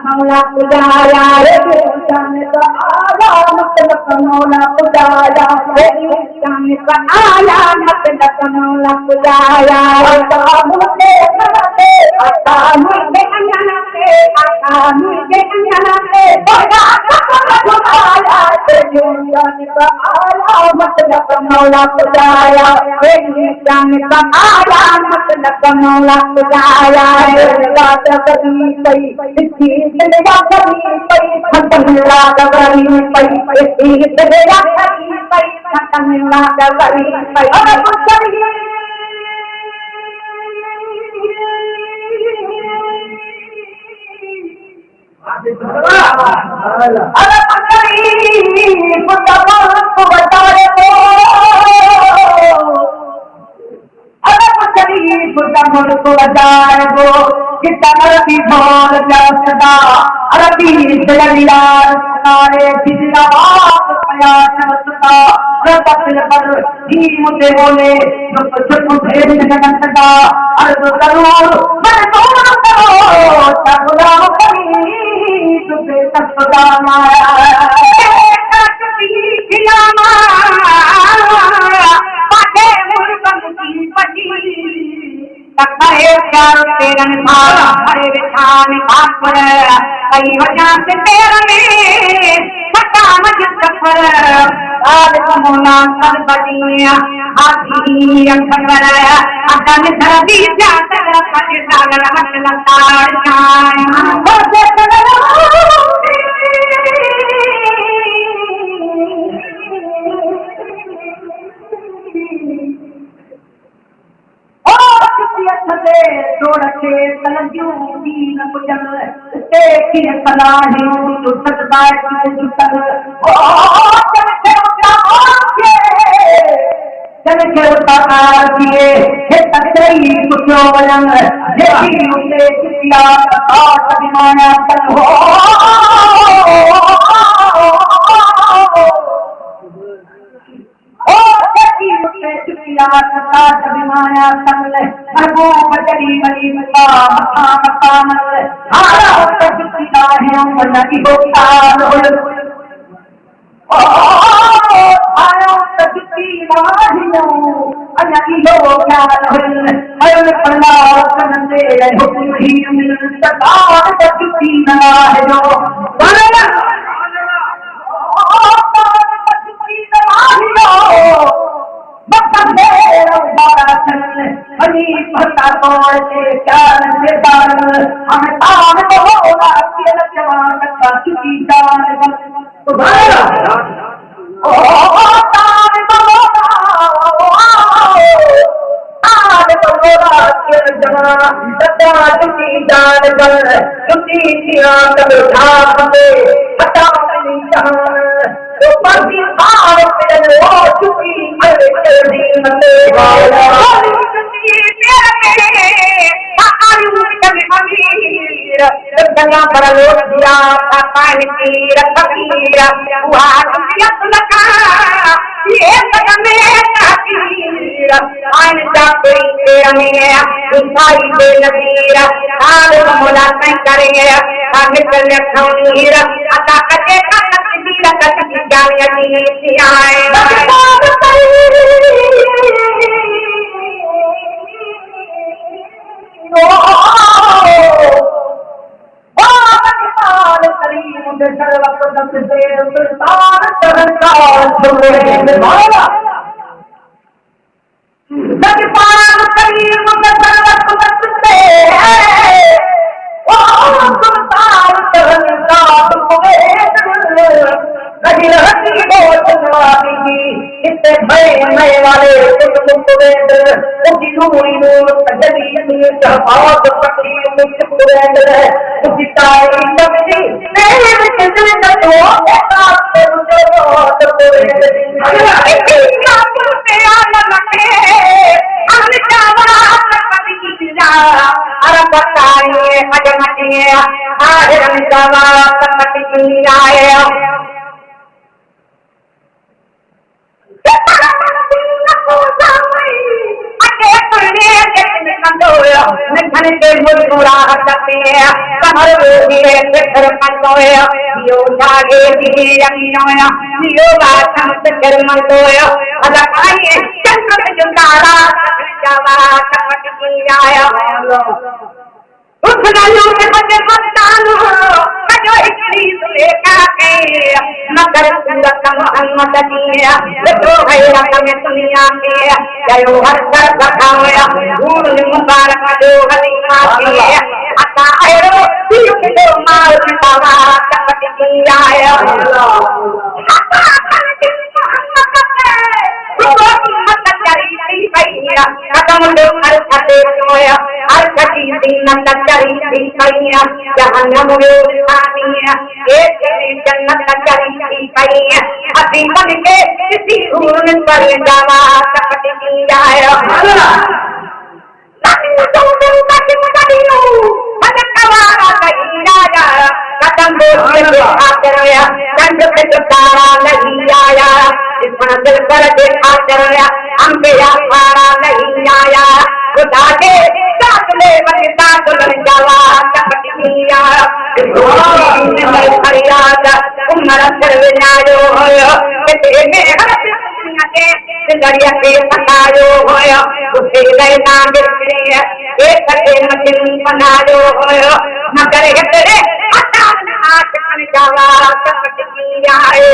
मौला पुजाया रे इंसान का आया मतलब मौला पुजाया रे इंसान का आया मतलब मौला पुजाया मुझे बड़ा मतलब मौला पुजाया रे इंसान का आया मतलब मौला पुजाया रात कभी पई जिंदगा कभी पई खत्म रात कभी पई जिंदगा कभी पई खत्म रात कभी पई अरे पुछड़ी अरे पुछड़ी पुता को बताए तो अरे पुछड़ी पुता को बताए वो कितना की भोल जासदा अरबी जलियार नारे जिंदाबाद पया चमत्ता रतल पर ही मुझे बोले चुप चुप भेद जनता अर्ज करूं मैं तो करो तबला करी तुझे सदा माया कभी खिलामा पाटे मुर्गन की पटी तकरे प्यार तेरन भाला हरे विठान भापर कई वजह से तेरे में सका मज सफर आज कमोना कर बदिया हाथी अखबर अगन धरती जाकर पट सागर मत लताड़ जाए बसे तोड़के तलजू दीन कुजल देखी सलाहियों तो सजदाए जुटल ओ चलके उतार दिए हे तकई कुछो वलन जेही उसे किया आठ दिमाना तल हो चुटिया सता जमाया तमल अरबों बजरी बली मता मता मता मल आरा चुटिया है वनकी होता रोल ओ आया चुटी माहियो अनकी हो क्या रोल अयल पल्ला कनंदे हुक्म ही मिल सता चुटी ना है जो वरना चुटी माहियो हनी पता तोड़ के चार से बार हम तान को होगा के जवान का चुकी जान ओ तान को होगा तान को होगा के जवान का चुकी जान बल चुकी किया कब धाम पे हटा नहीं जान तो पति आर पे वो चुकी अरे तेरी मते वाला गंगा पर लोट दिया पान की रखीर हुआ दुनिया लगा ये सगमे कातीर आन जाते में दुखाई दे नदीर आल मोला कहीं करेंगे आगे चलने खौनीर आता कटे कतीर कटी जाने दी आए वाले मुस्कुराहट में कमर बोलिए फिर मनोया यो जागे दिए अमीनोया यो बातम फिर मनोया अलगाए चंद्र जुंदारा जावा कपट की आया उस गालों के बच्चे मस्तान हो जो इकली लेका के मगर सूरत मोहम्मद दिया तो है रकम दुनिया के जयो हर कर बखाया भूल मुबारक जो हलीमा के अता आयो दिल के माल बतावा कपट की आया अता दिन मोहम्मद कदम दो हर खते सोया हर खती दिन चरी थी पैया जहन्नम में खानिया एक जन्नत चरी थी पैया अभी बन के किसी हूर पर जावा कपट की आया कदम आया चंद पे तारा नहीं आया इतना दिल पर देखा चढ़या हम पे आसारा नहीं आया खुदा के साथ ले बता दुल्हन जावा कपट की आया फरियाद उमर सर विनायो होयो ते में हर के दरिया पे पकायो होयो उसे गए ना बिखरे एक के मदिन बनायो होयो मगर तेरे हटा आठ कन जावा कपट की आए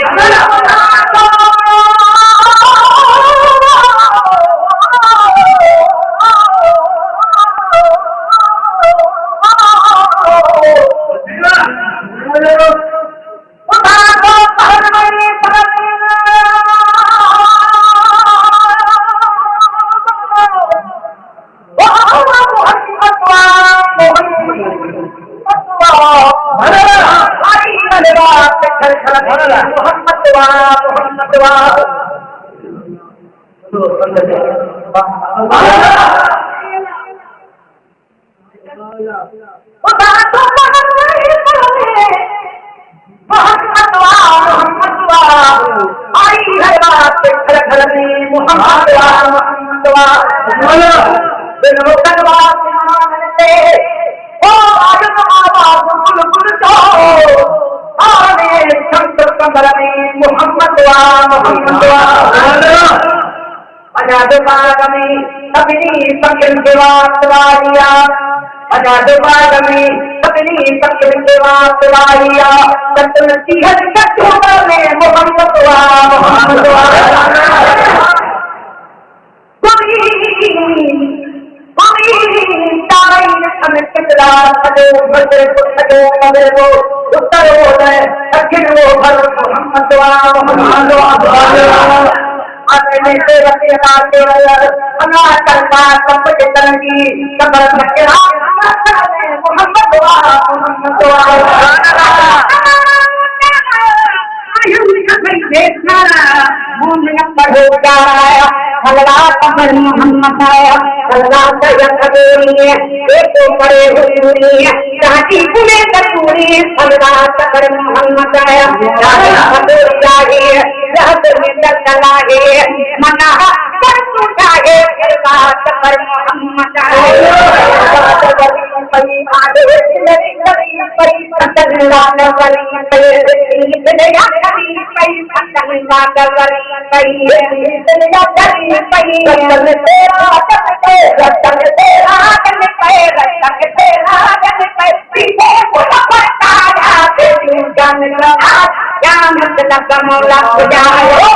मोहम्मद आया अल्लाह तकबीर एक तो पड़े हुई चाची पुणे तकबीर अल्लाह तकबीर मोहम्मद आया तकबीर चाहिए रहत में चलाए मना पर टूटाए अल्लाह तकबीर मोहम्मद आया पई आदे मेरी करी पई तकल्ला नवरी पई इतने करी पई तकल्ला नवरी पई इतने करी पई रतन तेरा जन पे रतन तेरा जन पे पीछे पूरा पटाया तेरी जान लगा क्या मतलब मौला खुदाया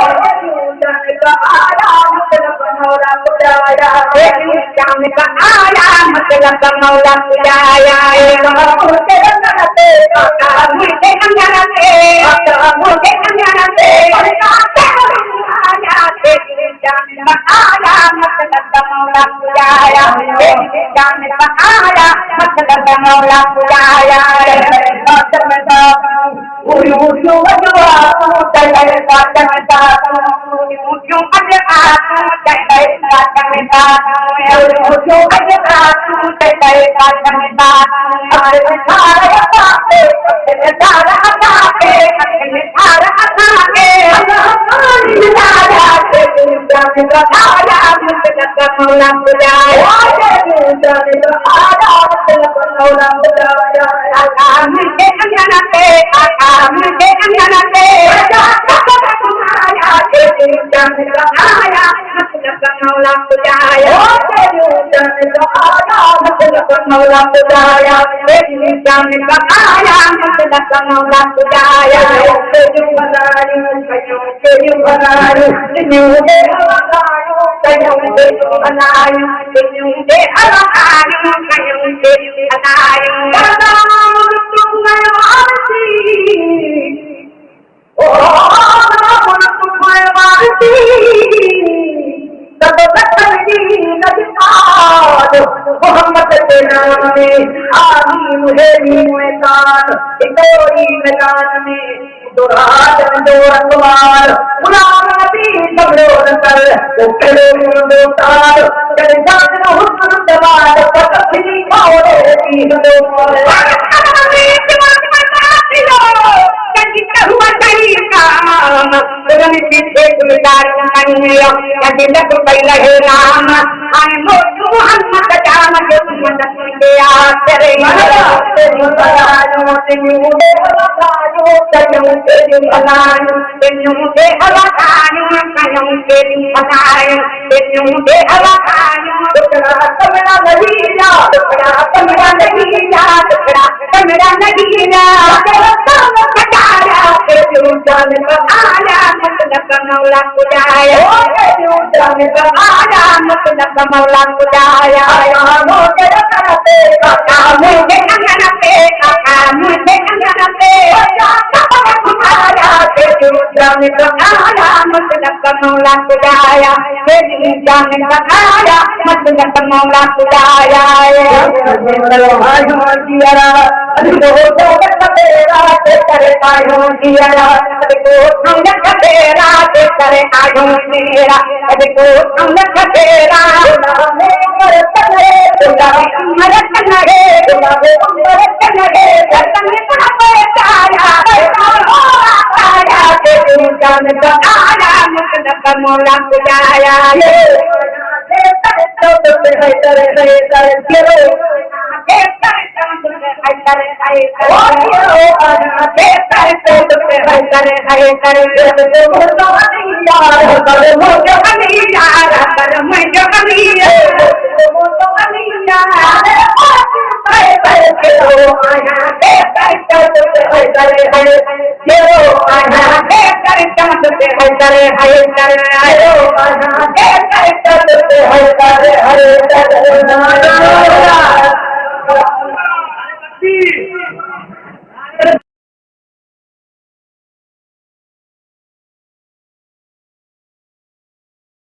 जान का आया मतलब मौला खुदाया तेरी जान का आया मतलब मौला खुदाया मुझे नंगनते मुझे नंगनते मुझे नंगनते आया तेरी जान का आया मतलब मौला खुदाया तेरी जान का आया मतलब मौला खुदाया Ujung aja aku dari kacang satu, ujung aja aku dari kacang satu, ujung aja aku dari kacang satu. Ada cara apa? Ada cara apa? Ada cara apa? Ada cara apa? Mohammad के नाम में आमी मुझे मैदान इतोरी मैदान में दुराज दो अखबार गुलाम नबी सबरो कर वो करे दो तार जब जान हुस्न जमाल पतली खाओ दी दो हरे